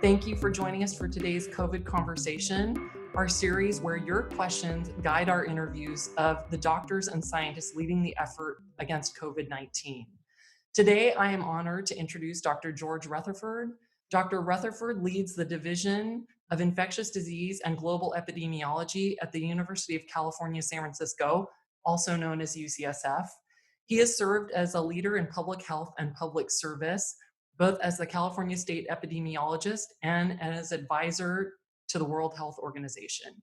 Thank you for joining us for today's COVID conversation, our series where your questions guide our interviews of the doctors and scientists leading the effort against COVID-19. Today, I am honored to introduce Dr. George Rutherford. Dr. Rutherford leads the Division of Infectious Disease and Global Epidemiology at the University of California, San Francisco, also known as UCSF. He has served as a leader in public health and public service, both as the California State Epidemiologist and as advisor to the World Health Organization.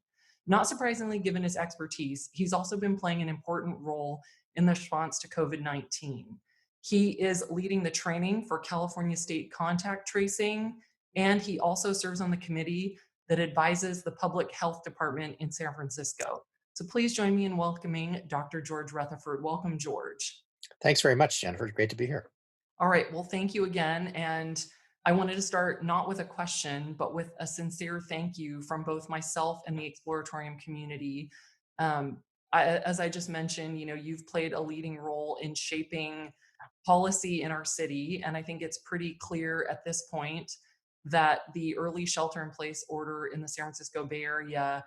Not surprisingly, given his expertise, he's also been playing an important role in the response to COVID-19. He is leading the training for California State contact tracing, and he also serves on the committee that advises the Public Health Department in San Francisco. So please join me in welcoming Dr. George Rutherford. Welcome, George. Thanks very much, Jennifer. Great to be here. All right, well, thank you again. And I wanted to start not with a question, but with a sincere thank you from both myself and the Exploratorium community. As I just mentioned, you've played a leading role in shaping policy in our city. And I think it's pretty clear at this point that the early shelter-in-place order in the San Francisco Bay Area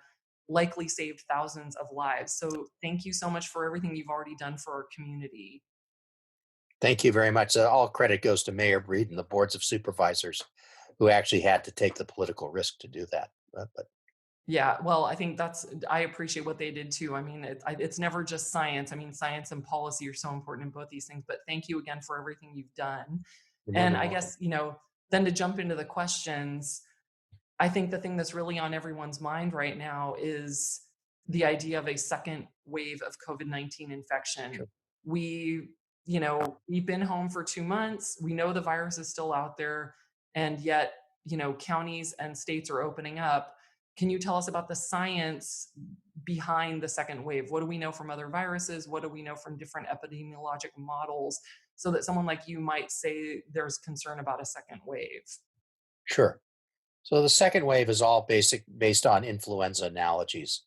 likely saved thousands of lives. So thank you so much for everything you've already done for our community. Thank you very much. All credit goes to Mayor Breed and the boards of supervisors who actually had to take the political risk to do that. But Yeah, well, I think I appreciate what they did too. I mean, it's never just science. I mean, science and policy are so important in both these things, but thank you again for everything you've done. you're more And than I welcome. guess, then to jump into the questions, I think the thing that's really on everyone's mind right now is the idea of a second wave of COVID-19 infection. Sure. We've been home for 2 months. We know the virus is still out there, and yet, counties and states are opening up. Can you tell us about the science behind the second wave? What do we know from other viruses? What do we know from different epidemiologic models so that someone like you might say there's concern about a second wave? Sure. So the second wave is all based on influenza analogies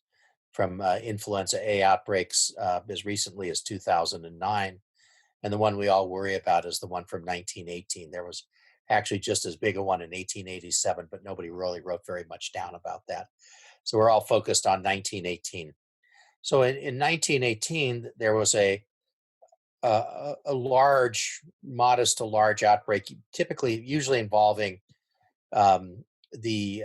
from influenza A outbreaks as recently as 2009. And the one we all worry about is the one from 1918. There was actually just as big a one in 1887, but nobody really wrote very much down about that. So we're all focused on 1918. So in 1918, there was a large, modest to large outbreak, usually involving the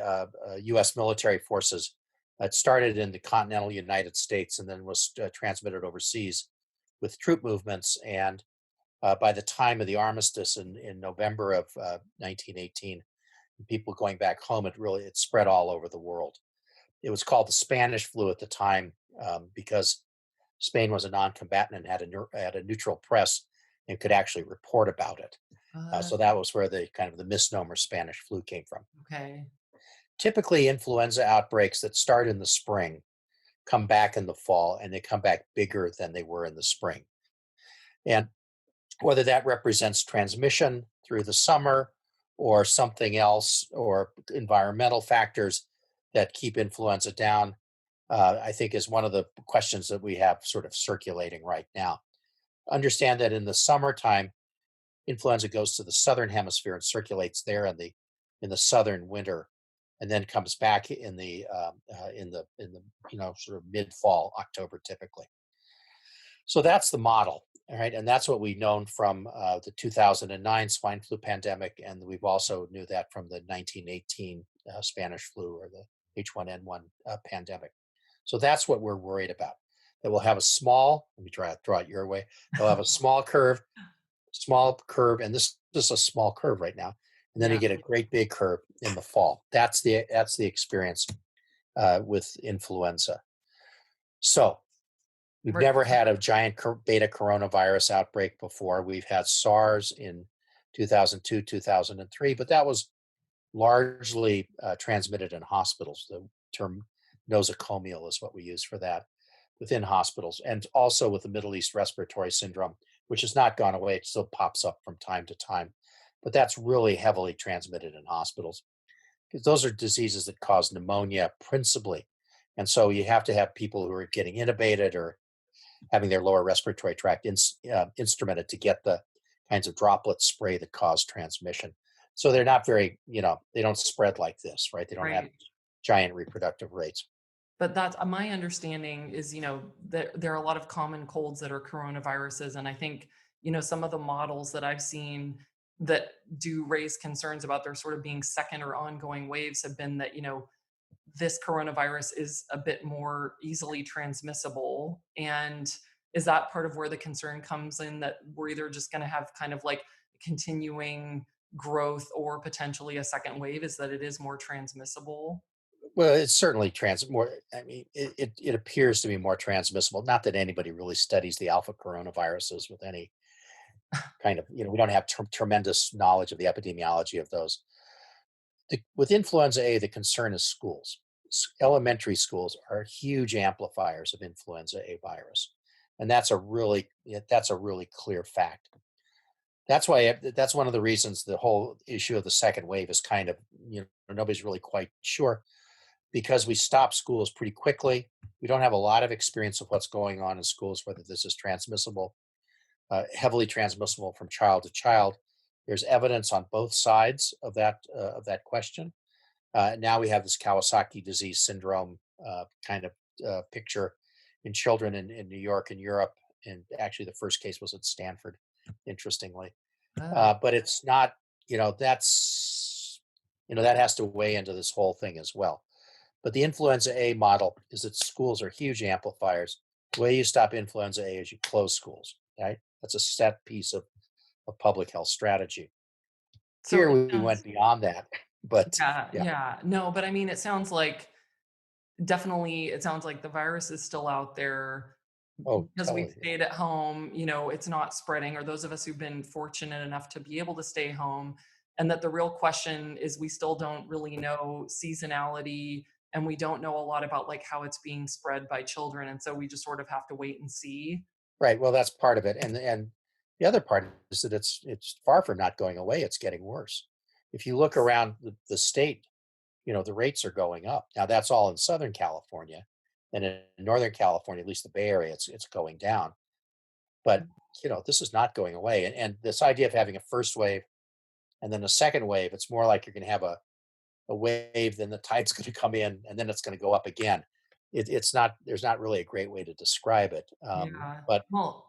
U.S. military forces. It started in the continental United States and then was transmitted overseas with troop movements. And by the time of the armistice in November of 1918, people going back home, it spread all over the world. It was called the Spanish flu at the time because Spain was a non-combatant and had a neutral press and could actually report about it. Uh, So that was where the kind of the misnomer Spanish flu came from. okay. Typically, influenza outbreaks that start in the spring come back in the fall, and they come back bigger than they were in the spring. And whether that represents transmission through the summer or something else or environmental factors that keep influenza down, I think is one of the questions that we have sort of circulating right now. Understand that in the summertime, influenza goes to the southern hemisphere and circulates there in the southern winter, and then comes back in the sort of mid fall, October typically. So that's the model, all right, and that's what we've known from the 2009 swine flu pandemic, and we've also knew that from the 1918 Spanish flu or the H1N1 pandemic. So that's what we're worried about. That we'll have a small. Let me draw it your way. They'll have a small curve, and this is a small curve right now, and then you Yeah. get a great big curve in the fall. That's the experience with influenza. So we've Right. never had a giant beta coronavirus outbreak before. We've had SARS in 2002, 2003, but that was largely transmitted in hospitals. The term nosocomial is what we use for that within hospitals, and also with the Middle East respiratory syndrome, which has not gone away. It still pops up from time to time, but that's really heavily transmitted in hospitals because those are diseases that cause pneumonia principally. And so you have to have people who are getting intubated or having their lower respiratory tract instrumented to get the kinds of droplet spray that cause transmission. So they're not very, they don't spread like this, right? They don't have Right. giant reproductive rates. But that's my understanding is, there are a lot of common colds that are coronaviruses. And I think, some of the models that I've seen that do raise concerns about there sort of being second or ongoing waves have been that, this coronavirus is a bit more easily transmissible. And is that part of where the concern comes in, that we're either just going to have kind of like continuing growth or potentially a second wave, is that it is more transmissible? Well, it's certainly more. I mean, it appears to be more transmissible. Not that anybody really studies the alpha coronaviruses with any kind of, we don't have tremendous knowledge of the epidemiology of those. With influenza A, the concern is schools. Elementary schools are huge amplifiers of influenza A virus, and that's a really clear fact. That's one of the reasons the whole issue of the second wave is kind of, nobody's really quite sure, because we stop schools pretty quickly. We don't have a lot of experience of what's going on in schools, whether this is transmissible, heavily transmissible from child to child. There's evidence on both sides of that question. Now we have this Kawasaki disease syndrome kind of picture in children in New York and Europe. And actually, the first case was at Stanford, interestingly. Oh, But it's not, that has to weigh into this whole thing as well. But the influenza A model is that schools are huge amplifiers. The way you stop influenza A is you close schools, right? That's a set piece of public health strategy. so Here it we went sounds, beyond that, but yeah, yeah. yeah. No, but I mean, it sounds like definitely, it sounds like the virus is still out there Oh, because we've totally. Yeah. stayed at home, it's not spreading, or those of us who've been fortunate enough to be able to stay home. And that the real question is we still don't really know seasonality, and we don't know a lot about like how it's being spread by children. And so we just sort of have to wait and see. Right. Well, that's part of it, and the other part is that it's far from not going away. It's getting worse. If you look around the state, the rates are going up. Now that's all in Southern California, and in Northern California, at least the Bay Area, it's going down. But this is not going away. And this idea of having a first wave and then a second wave, it's more like you're going to have a wave, then the tide's going to come in, and then it's going to go up again. It's not. There's not really a great way to describe it. Yeah. But Well,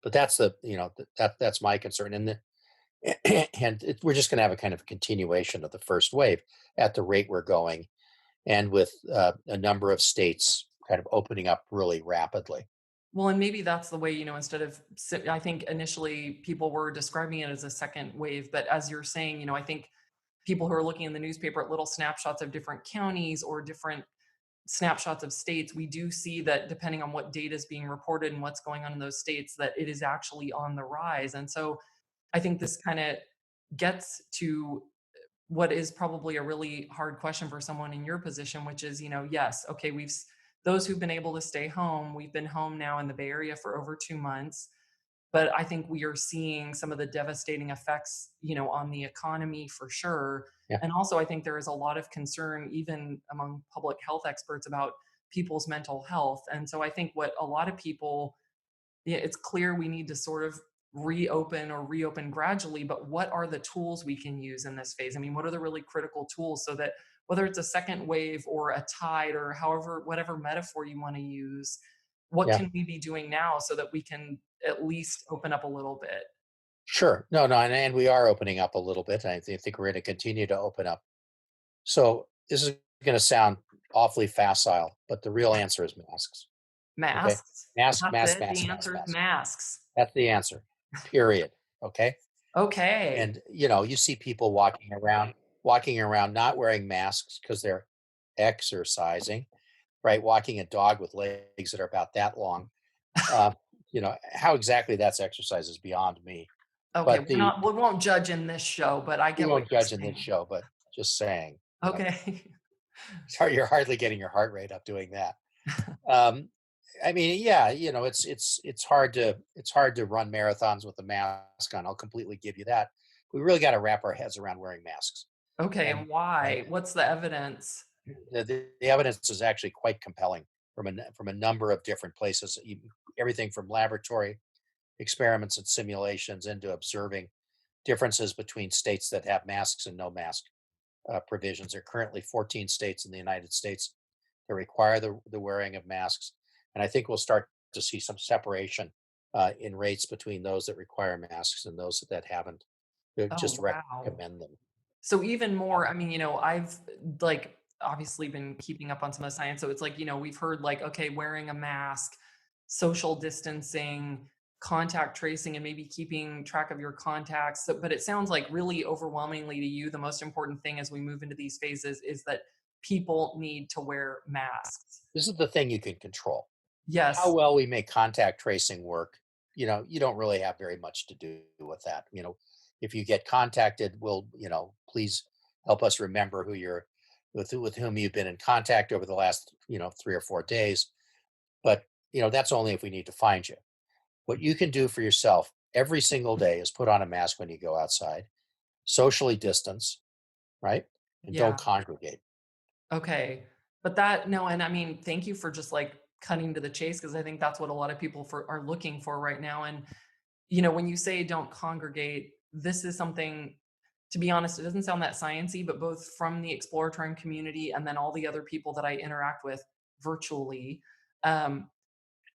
that's that's my concern. And we're just going to have a kind of continuation of the first wave at the rate we're going, and with a number of states kind of opening up really rapidly. Well, and maybe that's the way, instead of, I think initially people were describing it as a second wave, but as you're saying, I think people who are looking in the newspaper at little snapshots of different counties or different snapshots of states, we do see that depending on what data is being reported and what's going on in those states, that it is actually on the rise. And so I think this kind of gets to what is probably a really hard question for someone in your position, which is, yes, okay, those who've been able to stay home, we've been home now in the Bay Area for over 2 months. But I think we are seeing some of the devastating effects, on the economy for sure. Yeah, And also, I think there is a lot of concern, even among public health experts, about people's mental health. And so I think what a lot of people, yeah, it's clear we need to sort of reopen gradually, but what are the tools we can use in this phase? I mean, what are the really critical tools so that whether it's a second wave or a tide or however, whatever metaphor you want to use, what yeah, can we be doing now so that we can at least open up a little bit? sure. No, no, and we are opening up a little bit. I think we're going to continue to open up. So this is going to sound awfully facile, but the real answer is masks. Okay, Masks. mask, That's mask, it. mask, The mask, answer is mask. masks. That's the answer. Period. Okay. Okay. And you see people walking around not wearing masks because they're exercising, right? Walking a dog with legs that are about that long. Uh, how exactly that's exercise is beyond me. Okay. But We're not, we won't judge in this show, but I we get what won't you're judge in this saying. show, but just saying, Okay. sorry, you're hardly getting your heart rate up doing that. Um, I mean, yeah, it's hard to run marathons with a mask on. I'll completely give you that. We really got to wrap our heads around wearing masks, Okay. and And uh, why? What's the evidence? the evidence is actually quite compelling from a number of different places, everything from laboratory experiments and simulations into observing differences between states that have masks and no mask provisions. There are currently 14 states in the United States that require the wearing of masks. And I think we'll start to see some separation in rates between those that require masks and those that haven't. Just Oh, wow. recommend them. So even Yeah. more, I mean, I've like obviously been keeping up on some of the science. So it's like, we've heard like, okay, wearing a mask, social distancing, contact tracing, and maybe keeping track of your contacts. So, but it sounds like really overwhelmingly to you, the most important thing as we move into these phases is that people need to wear masks. This is the thing you can control. How Yes. well we make contact tracing work, you don't really have very much to do with that. If you get contacted, please help us remember with whom you've been in contact over the last, 3 or 4 days. But, that's only if we need to find you. What you can do for yourself every single day is put on a mask when you go outside, socially distance, right? And don't Yeah. congregate. Okay. But that no, and I mean, thank you for just like cutting to the chase because I think that's what a lot of people are looking for right now. And when you say don't congregate, this is something, to be honest, it doesn't sound that sciency, but both from the exploratory community and then all the other people that I interact with virtually, um,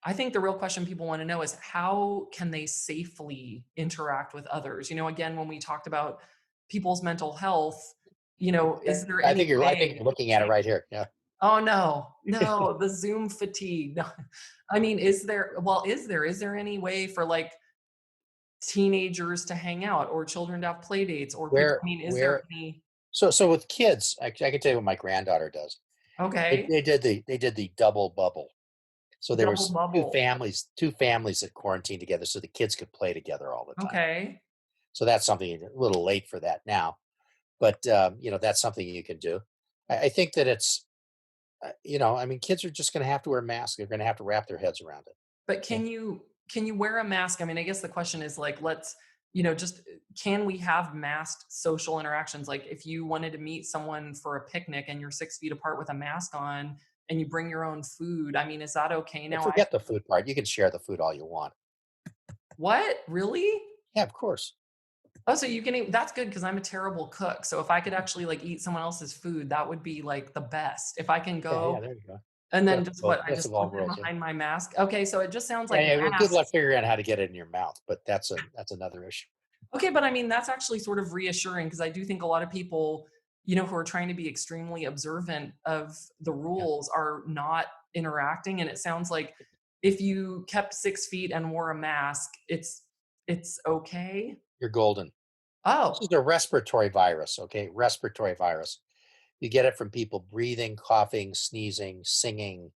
I think the real question people want to know is how can they safely interact with others? Again, when we talked about people's mental health, is there I any think way? you're looking at it right here. Yeah. Oh, no. No, the Zoom fatigue. No. I mean, is there any way for, like, teenagers to hang out or children to have play dates or people, Where I mean, is there where any? so with kids, I can tell you what my granddaughter does. They, Okay. they did the they did the double bubble. So there Double was two bubble. families, two families that quarantined together so the kids could play together all the time. Okay. So that's something a little late for that now, but that's something you can do. I think that it's I mean, kids are just going to have to wear masks. They're going to have to wrap their heads around it. But Yeah. can you wear a mask? I mean, I guess the question is, like, let's, just can we have masked social interactions? Like, if you wanted to meet someone for a picnic and you're 6 feet apart with a mask on and you bring your own food, I mean, is that okay Well, now? forget the food part. You can share the food all you want. What? Really? Yeah, of course. Oh, so you can eat, that's good because 'cause I'm a terrible cook, so if I could actually, like, eat someone else's food, that would be, like, the best. If I can Yeah, yeah. go There you go. and then Best just of what, I best just of all slip it worlds. Yeah. behind my mask? Okay, so it just sounds Yeah, like yeah. Well, good luck masks. figuring out how to get it in your mouth, but that's another issue. Okay, but I mean, that's actually sort of reassuring because I do think a lot of people, who are trying to be extremely observant of the Yeah, rules are not interacting, and it sounds like if you kept 6 feet and wore a mask, it's okay? you're golden. This is Oh, a respiratory virus. Okay, respiratory virus. You get it from people breathing, coughing, sneezing, singing, no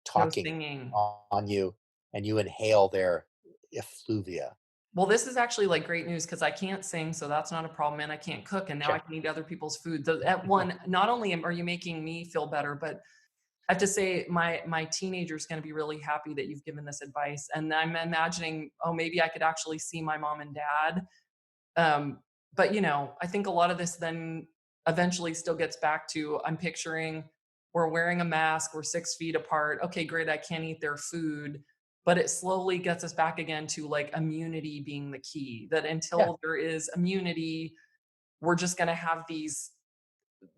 talking singing. on you, and you inhale their effluvia. Well, this is actually, like, great news because I can't sing, so that's not a problem, and I can't cook, and now I Check. can eat other people's food. So, at one, not only are you making me feel better, but I have to say my teenager's gonna be really happy that you've given this advice, and I'm imagining, "Oh, maybe I could actually see my mom and dad." But, I think a lot of this then eventually still gets back to, I'm picturing we're wearing a mask, we're 6 feet apart. Okay, great, I can't eat their food, but it slowly gets us back again to, like, immunity being the key, that Yeah, until there is immunity, we're just gonna have these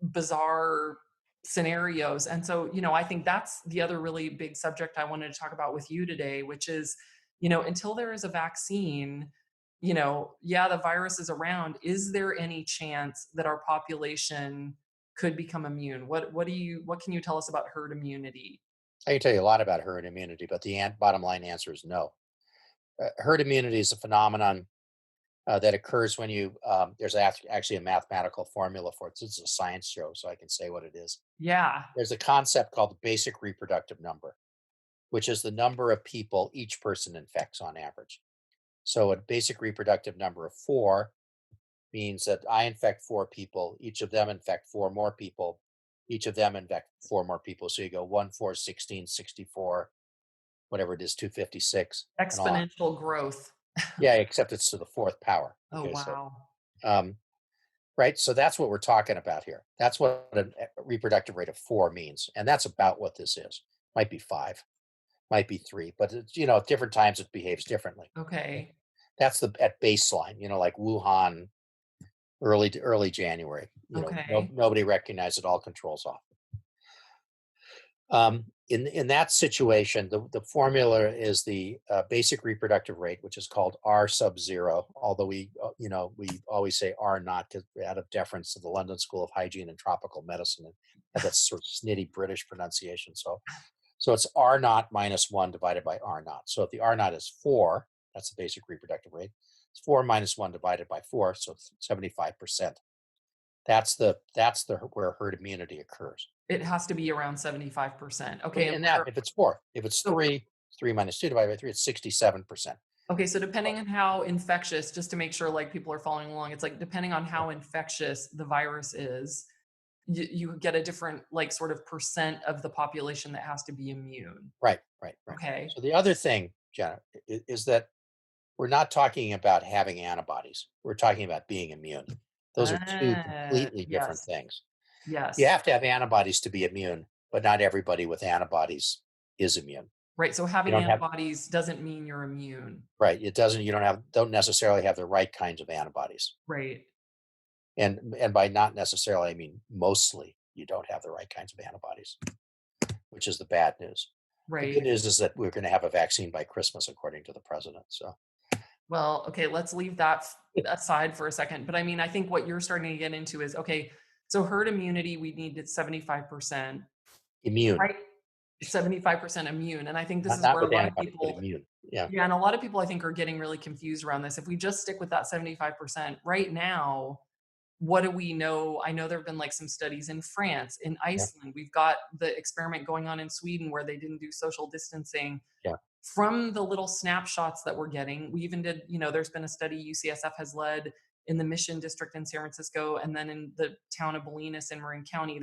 bizarre scenarios. And so, I think that's the other really big subject I wanted to talk about with you today, which is, until there is a vaccine, yeah, the virus is around. Is there any chance that our population could become immune? What can you tell us about herd immunity? I can tell you a lot about herd immunity, but the bottom line answer is no. Herd immunity is a phenomenon that occurs when there's actually a mathematical formula for it. This is a science show, so I can say what it is. Yeah, There's a concept called the basic reproductive number, which is the number of people each person infects on average. So a basic reproductive number of four means that I infect four people, each of them infect four more people, each of them infect four more people. So you go 1, 4, 16, 64, whatever it is, 256, and on. exponential growth. Yeah, except it's to the fourth power. Oh, Okay, so wow. um, right, so that's what we're talking about here. That's what a reproductive rate of four means, and that's about what this is. Might be five, might be three, but it's, at different times it behaves differently. Okay. Okay. That's the at baseline, like Wuhan, early January. Okay. Nobody recognized it. All controls off. In that situation, the formula is the basic reproductive rate, which is called R sub zero. Although we always say R naught out of deference to the London School of Hygiene and Tropical Medicine, and have that sort of snitty British pronunciation. So it's R naught minus 1 divided by R naught. So if the R naught is 4, that's the basic reproductive rate. It's 4 minus 1 divided by 4, so it's 75%. That's the where herd immunity occurs. It has to be around 75%. Okay, and And where that if it's 4, if it's so 3, it's 3 minus 2 divided by 3, it's 67%. okay, so depending on how infectious, just to make sure like people are following along, it's like depending on Yeah. how infectious the virus is, you get a different like sort of percent of the population that has to be immune. Right, right, right. Okay. So the other thing, Jenna, is that we're not talking about having antibodies. We're talking about being immune. Those are two completely different Yes. things. You Yes. have to have antibodies to be immune, but not everybody with antibodies is immune. Right. So You having don't have antibodies doesn't mean you're immune. right. It doesn't. You don't necessarily have the right kinds of antibodies, Right. and by not necessarily, I mean mostly you don't have the right kinds of antibodies, which is the bad news. The good Right. news is that we're going to have a vaccine by Christmas, according to the president. So Well, okay, let's leave that aside for a second. But I mean, I think what you're starting to get into is okay, so herd immunity, we need at 75%, immune, right? 75% immune. And I think this is not where a with lot of antibodies, but people, immune. Yeah. yeah, and a lot of people I think are getting really confused around this. If we just stick with that 75%, right now, what do we know? I know there have been like some studies in France, in Yeah. Iceland. We've got the experiment going on in Sweden where they didn't do social distancing. Yeah. From the little snapshots that we're getting, we even did, there's been a study UCSF has led in the Mission District in San Francisco and then in the town of Bolinas in Marin County.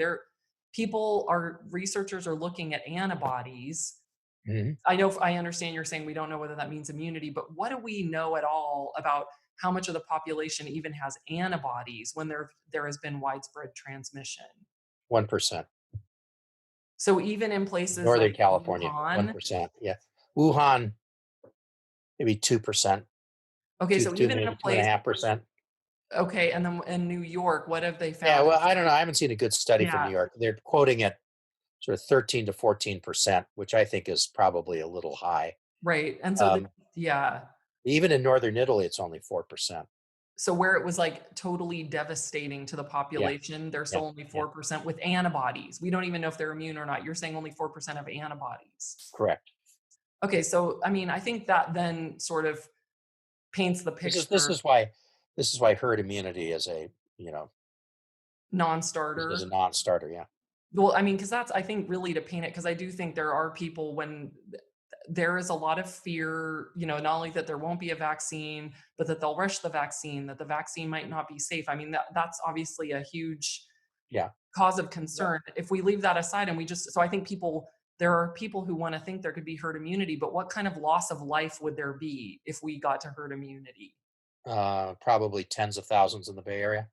Researchers are looking at antibodies. Mhm. I understand you're saying we don't know whether that means immunity, but what do we know at all about how much of the population even has antibodies when there has been widespread transmission? 1%. So even in places Northern like California, Wuhan, 1%. Yeah. Wuhan, maybe 2%, okay, so even in a maybe place 2.5%. okay, and then in New York, what have they Yeah, found? well, I don't know. I haven't seen a good study from New Yeah, York. They're quoting it sort of 13 to 14%, which I think is probably a little high. right, and so Um, yeah. Even in northern Italy, it's only 4%. So where it was, like, totally devastating to the Yeah, population, they're yeah, still only yeah. 4% with antibodies. We don't even know if they're immune or not. You're saying only 4% have antibodies. Correct. Okay, so, I mean, I think that then sort of paints the This is this picture is why this is why herd immunity is a you know is a non-starter. non-starter. Yeah. Well, I mean, because that's I think really to paint it, because I do think there are people when there is a lot of fear, not only that there won't be a vaccine, but that they'll rush the vaccine, that the vaccine might not be safe. I mean, that's obviously a huge Yeah. cause of Yeah. concern. If we leave that aside and we just so I think there are people who want to think there could be herd immunity, but what kind of loss of life would there be if we got to herd immunity? Probably tens of thousands in the Bay Area.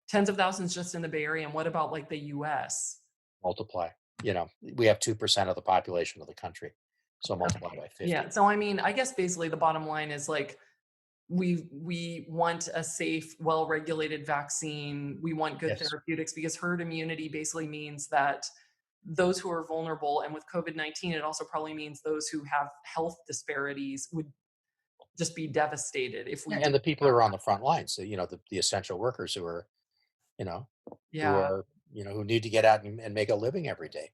Tens of thousands just in the Bay Area, and what about like the US? Multiply. We have 2% of the population of the country, so multiply by Yeah. 50. So I mean, I guess basically the bottom line is like we want a safe, well-regulated vaccine. We want good Yes. therapeutics because herd immunity basically means that those who are vulnerable, and with COVID-19, it also probably means those who have health disparities would just be devastated if we Yeah, did and the people who have are on that. the front lines, so, the essential workers you know, who Yeah. are, who need to get out and make a living every day.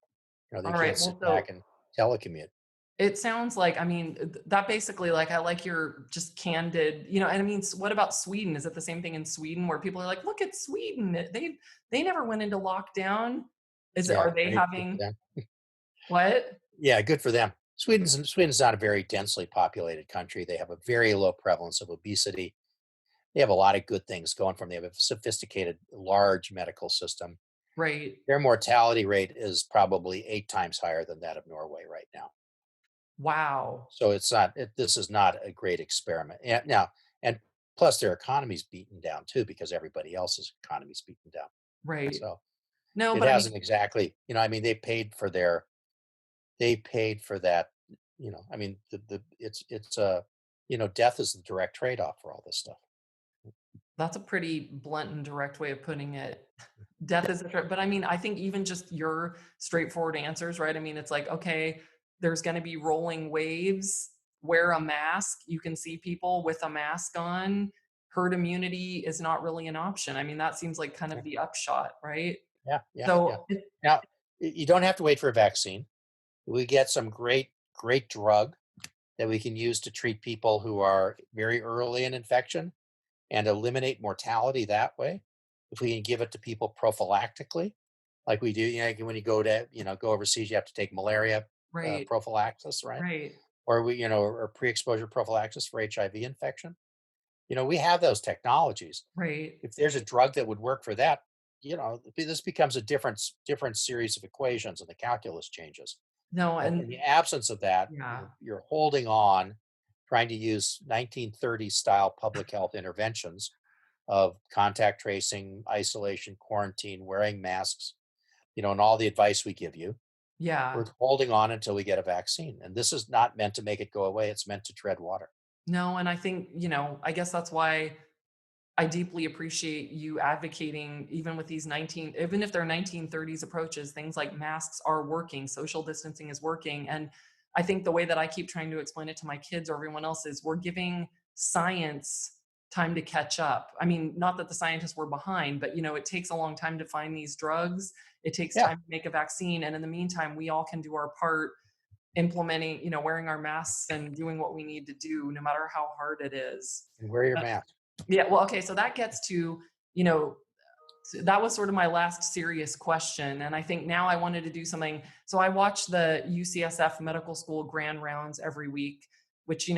They All can't right. sit Well, back so and telecommute. it sounds like, I mean, that basically, like, I like your just candid, and I mean, what about Sweden? Is it the same thing in Sweden where people are like, look at Sweden. They never went into lockdown. Are Yeah, they right. Good for having them. what? Yeah, good for them. Sweden's not a very densely populated country. They have a very low prevalence of obesity. They have a lot of good things going from. They have a sophisticated, large medical system. Right. Their mortality rate is probably 8 times higher than that of Norway right now. Wow. So it's not. This is not a great experiment. And plus their economy's beaten down too because everybody else's economy's beaten down. Right. So No, it but I mean, hasn't exactly. I mean, they paid for that. I mean, it's death is the direct trade-off for all this stuff. That's a pretty blunt and direct way of putting it. Death is a threat, but I mean, I think even just your straightforward answers, right? I mean, it's like, okay, there's gonna be rolling waves, wear a mask, you can see people with a mask on, herd immunity is not really an option. I mean, that seems like kind Yeah, of the upshot, right? yeah, yeah, yeah. So it Now, you don't have to wait for a vaccine. We get some great drug that we can use to treat people who are very early in infection and eliminate mortality that way. If we can give it to people prophylactically, like we do, when you go overseas, you have to take malaria right, prophylaxis, right? right, Or or pre-exposure prophylaxis for HIV infection. We have those technologies. right. If there's a drug that would work for that, this becomes a different series of equations, and the calculus changes. No, But in and the absence of that, yeah, you're holding on, trying to use 1930s style public health interventions of contact tracing, isolation, quarantine, wearing masks, and all the advice we give you. yeah. We're holding on until we get a vaccine. And this is not meant to make it go away. It's meant to tread water. No, and I think, I guess that's why I deeply appreciate you advocating even with these 19 even if they're 1930s approaches, things like masks are working, social distancing is working, and I think the way that I keep trying to explain it to my kids or everyone else is we're giving science time to catch up. I mean, not that the scientists were behind, but, it takes a long time to find these drugs. It takes Yeah. time to make a vaccine, and in the meantime, we all can do our part implementing, wearing our masks and doing what we need to do no matter how hard it is. And wear your mask. Yeah, well, okay, so that gets to, you know, that was sort of my last serious question. And I think now I wanted to do something. So I watch the UCSF Medical School grand rounds every week, which,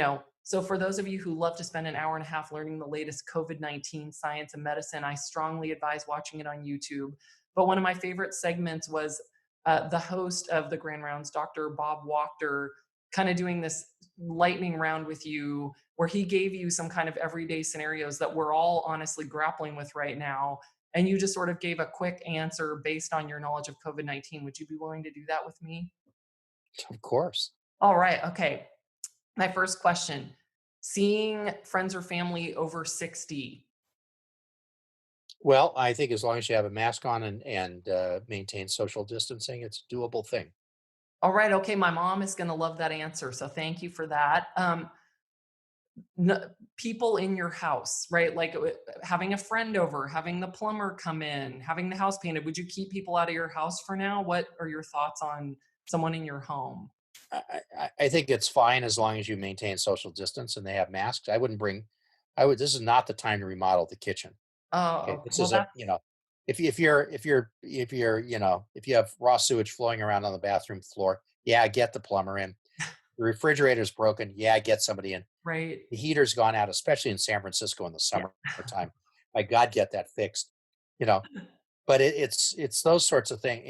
so for those of you who love to spend an hour and a half learning the latest COVID-19 science and medicine, I strongly advise watching it on YouTube. But one of my favorite segments was the host of the grand rounds, Dr. Bob Wachter, kind of doing this lightning round with you where he gave you some kind of everyday scenarios that we're all honestly grappling with right now, and you just sort of gave a quick answer based on your knowledge of COVID-19. Would you be willing to do that with me? Of course. All right. Okay. My first question: seeing friends or family over 60. Well, I think as long as you have a mask on and maintain social distancing, it's a doable thing. All right. Okay. My mom is going to love that answer. So thank you for that. People in your house, right? Like having a friend over, having the plumber come in, having the house painted. Would you keep people out of your house for now? What are your thoughts on someone in your home? I think it's fine as long as you maintain social distance and they have masks. I wouldn't bring. I would. This is not the time to remodel the kitchen. Okay, Oh, this well, is that's if you have raw sewage flowing around on the bathroom floor, yeah, get the plumber in. The refrigerator's broken, yeah, get somebody in. right. The heater's gone out, especially in San Francisco in the Yeah, summertime. My God, get that fixed. You know, but it's those sorts of things.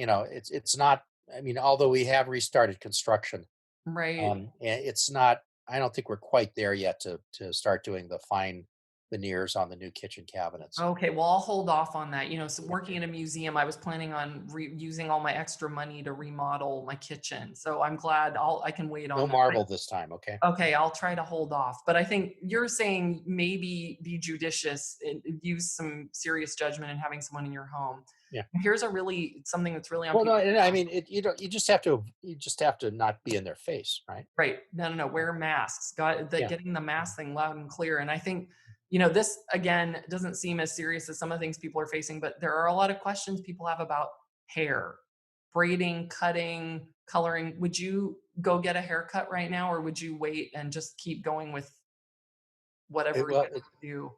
It's not. I mean, although we have restarted construction, right. it's not. I don't think we're quite there yet to start doing the fine veneers on the new kitchen cabinets. Okay, well, I'll hold off on that. So Yeah. working in a museum, I was planning on using all my extra money to remodel my kitchen. So I'm glad I can wait No on that. marble this time, okay? Okay, I'll try to hold off. But I think you're saying maybe be judicious and use some serious judgment in having someone in your home. Yeah. Here's something that's really on Well, no, people's and I mind. mean, you just have to not be in their face, right? Right. No, no, no. Yeah. Wear masks. Got the Yeah. getting the mask thing loud and clear. And I think, this again doesn't seem as serious as some of the things people are facing, but there are a lot of questions people have about hair, braiding, cutting, coloring. Would you go get a haircut right now, or would you wait and just keep going with It, whatever you well, have to do?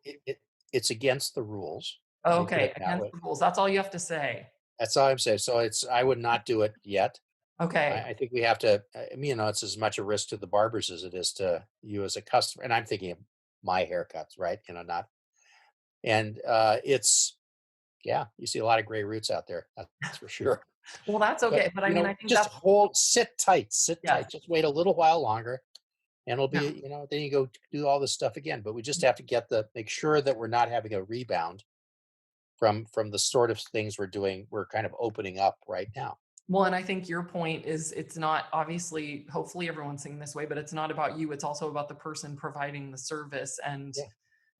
it's against the rules. Let me put Okay, it that against way. the rules. That's all you have to say. That's all I'm saying. So I would not do it yet. Okay. I think we have to. I mean, it's as much a risk to the barbers as it is to you as a customer. And I'm thinking of my haircuts, right? Not. And it's yeah, you see a lot of gray roots out there. That's for sure. Well, that's But okay. But I mean, I think just that's sit yes. tight. Just wait a little while longer, and it'll Yeah. be then you go do all this stuff again. But we just have to make sure that we're not having a rebound from the sort of things we're doing. We're kind of opening up right now. Well, and I think your point is it's not obviously, hopefully everyone's thinking this way, but it's not about you. It's also about the person providing the service. And Yeah.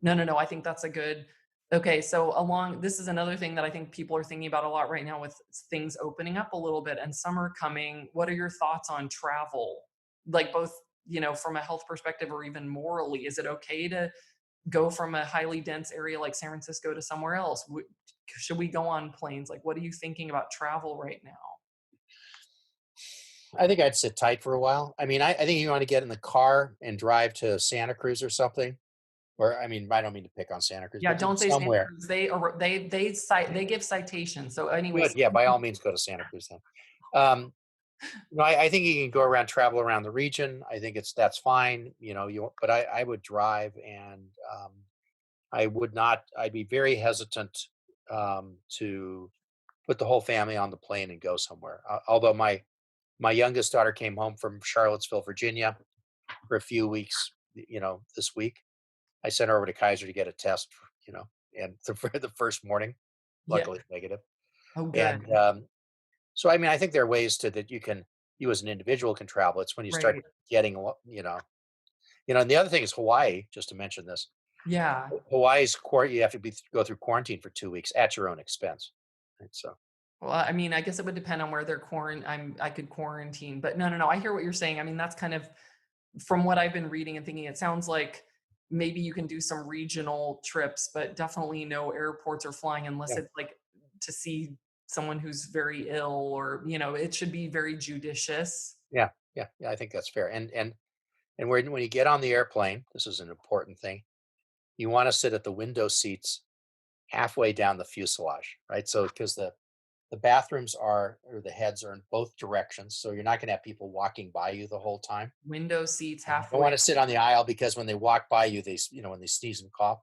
no, no, no. I think that's a good. Okay, so along this is another thing that I think people are thinking about a lot right now with things opening up a little bit and summer coming. What are your thoughts on travel? Like both, from a health perspective or even morally, is it okay to go from a highly dense area like San Francisco to somewhere else? Should we go on planes? Like, what are you thinking about travel right now? I think I'd sit tight for a while. I mean, I think you want to get in the car and drive to Santa Cruz or something. Or I mean, I don't mean to pick on Santa Cruz, Yeah, but don't say Santa somewhere. Cruz. They give citations. So anyway, Good. Yeah, by all means, go to Santa Cruz then. Um, I think you can go around, travel around the region. I think that's fine. But I would drive, and I would not. I'd be very hesitant to put the whole family on the plane and go somewhere. Although my youngest daughter came home from Charlottesville, Virginia, for a few weeks. This week I sent her over to Kaiser to get a test. And for the first morning, yeah. luckily negative. Oh, good. And so, I mean, I think there are ways that you as an individual can travel. It's when you start Right. getting, and the other thing is Hawaii, just to mention this. Yeah. Hawaii's you have to go through quarantine for 2 weeks at your own expense. Right? So, Well, I mean, I guess it would depend on where they're I could quarantine, but no, no, no. I hear what you're saying. I mean, that's kind of from what I've been reading and thinking. It sounds like maybe you can do some regional trips, but definitely no airports or flying unless yeah, it's like to see someone who's very ill or it should be very judicious. yeah, yeah, yeah. I think that's fair. And when you get on the airplane, this is an important thing. You want to sit at the window seats halfway down the fuselage, right? So because the bathrooms or the heads are in both directions, so you're not going to have people walking by you the whole time. Window seats And you don't want halfway. to sit on the aisle because when they walk by you, when they sneeze and cough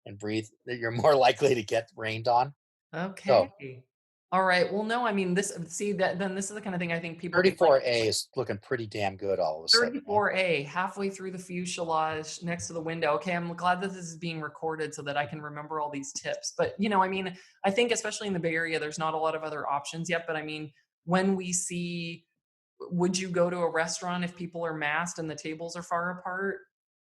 and breathe, that you're more likely to get rained on. So Okay. All right. Well, no, I mean, this is the kind of thing I think people get like 34A is looking pretty damn good all of a sudden, huh? 34A, halfway through the fuselage next to the window. Okay, I'm glad that this is being recorded so that I can remember all these tips. But, I mean, I think especially in the Bay Area, there's not a lot of other options yet. But I mean, when we see, would you go to a restaurant if people are masked and the tables are far apart?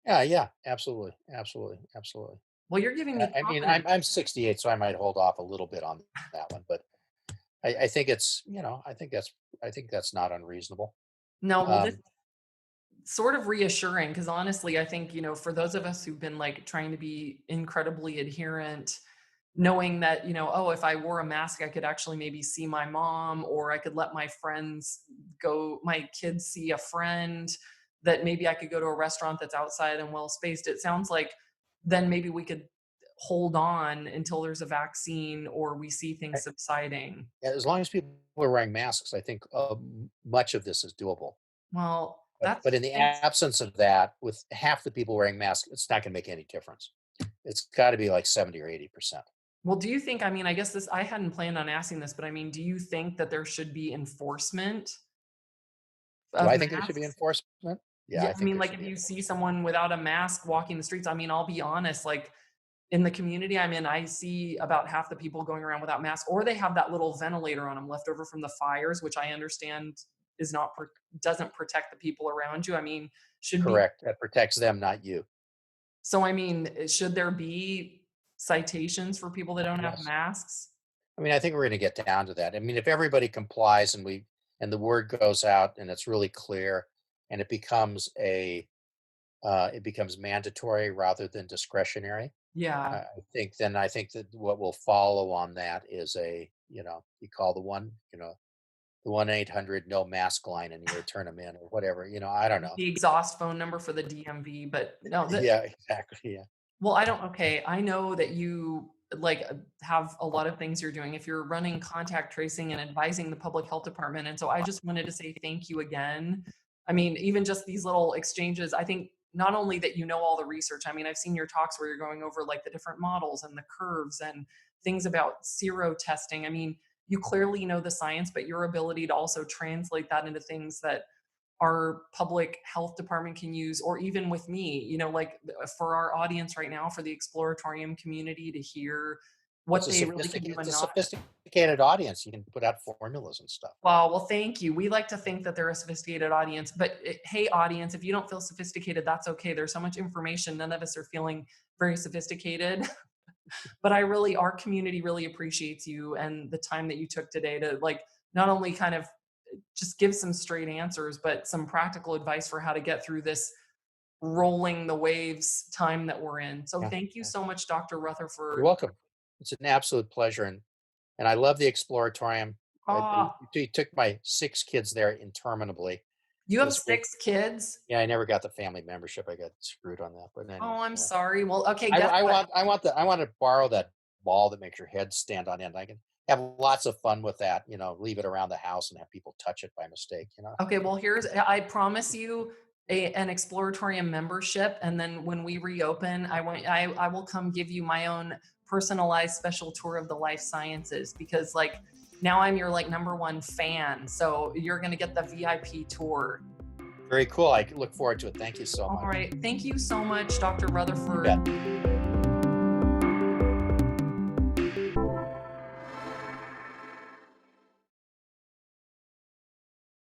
Yeah, yeah, absolutely, absolutely, absolutely. Well, you're giving me I mean, confidence. I'm 68, so I might hold off a little bit on that one, but I think I think that's not unreasonable. No, well, this Um, sort of reassuring because honestly, I think, for those of us who've been like trying to be incredibly adherent, knowing that, oh, if I wore a mask, I could actually maybe see my mom, or I could let my kids see a friend, that maybe I could go to a restaurant that's outside and well spaced. It sounds like then maybe we could hold on until there's a vaccine or we see things subsiding. as long as people are wearing masks, I think much of this is doable. Well, But in the thanks. absence of that, with half the people wearing masks, it's not going to make any difference. It's got to be like 70 or 80%. Well, do you think, I mean, I guess I hadn't planned on asking this, but I mean, do you think that there should be enforcement Do of I think there should be masks? enforcement? Yeah, Yeah, I I think mean, there like should if be you see enforcement. someone without a mask walking the streets, I mean, I'll be honest, like in the community I'm in, I see about half the people going around without masks, or they have that little ventilator on them left over from the fires, which I understand is not doesn't protect the people around you. I mean, should be Correct. That protects them, not you. so. I mean, should there be citations for people that don't have Yes. masks? I mean, I think we're going to get down to that. I mean, if everybody complies and the word goes out and it's really clear and it becomes mandatory rather than discretionary, Yeah. I think that what will follow on that is you call the 1-800 no mask line and you return them in or whatever. I don't know. The exhaust phone number for the DMV, but no, Yeah, exactly. Yeah. well, I don't okay, I know that you, like, have a lot of things you're doing. If you're running contact tracing and advising the public health department, and so I just wanted to say thank you again. I mean, even just these little exchanges, I think not only that you know all the research, I mean, I've seen your talks where you're going over, like, the different models and the curves and things about sero testing. I mean, you clearly know the science, but your ability to also translate that into things that our public health department can use, or even with me, like for our audience right now, for the exploratorium community to hear what they really can do It's and a not. sophisticated audience. You can put out formulas and stuff. Well, thank you. We like to think that they're a sophisticated audience, but hey, audience, if you don't feel sophisticated, that's okay. There's so much information. None of us are feeling very sophisticated, but our community really appreciates you and the time that you took today to like not only kind of just give some straight answers, but some practical advice for how to get through this rolling the waves time that we're in. So Yeah, thank you yeah. so much, Dr. You're Rutherford. welcome. It's an absolute pleasure, and I love the Exploratorium. Ah, You took my 6 kids there interminably. you It have was great. 6 kids? Yeah, I never got the family membership. I got screwed on that, but Oh, I'm anyway. sorry. Well, okay, guess what? I want to borrow that ball that makes your head stand on end. I can have lots of fun with that, leave it around the house and have people touch it by mistake. Okay, well, I promise you an Exploratorium membership, and then when we reopen, I will come give you my own personalized special tour of the life sciences because like now I'm your like number one fan. So you're gonna get the VIP tour. Very cool. I look forward to it. Thank you so All much. right. Thank you so much, Dr. You bet. Rutherford.